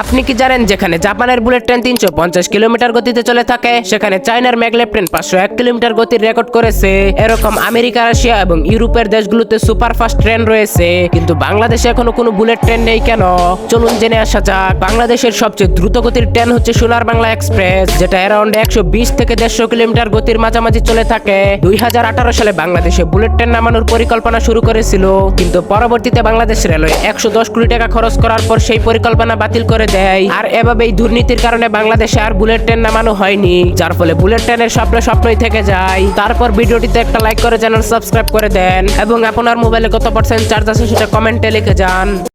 আপনি কি জানেন যেখানে জাপানের বুলেট ট্রেন 350 কিলোমিটার গতিতে চলে থাকে, সেখানে চায়নার ম্যাগলেভ ট্রেন 501 কিলোমিটার গতির রেকর্ড করেছে। এরকম আমেরিকা, রাশিয়া এবং ইউরোপের দেশগুলোতে সুপারফাস্ট ট্রেন রয়েছে, কিন্তু বাংলাদেশে এখনো কোনো বুলেট ট্রেন নেই কেন? চলুন জেনে আসা যাক। বাংলাদেশের সবচেয়ে দ্রুত গতির ট্রেন হচ্ছে সোনার বাংলা এক্সপ্রেস, যেটা অ্যারাউন্ড 120 থেকে 150 কিলোমিটার গতির মাঝামাঝি চলে থাকে। 2018 সালে বাংলাদেশে বুলেট ট্রেন নামানোর পরিকল্পনা শুরু করেছিল, কিন্তু পরবর্তীতে বাংলাদেশ রেলওয়ে 110 কোটি টাকা খরচ করার পর সেই পরিকল্পনা বাতিল করে দেয়। আর এভাবেই দুর্নীতির কারণে বাংলাদেশে আর বুলেট ট্রেন নামানো হয়নি, যার ফলে বুলেট ট্রেনের স্বপ্নই থেকে যায়। তারপর ভিডিওটিতে একটা লাইক করে চ্যানেল সাবস্ক্রাইব করে দেন এবং আপনার মোবাইলে কত পার্সেন্ট চার্জ আছে সেটা কমেন্টে লিখে যান।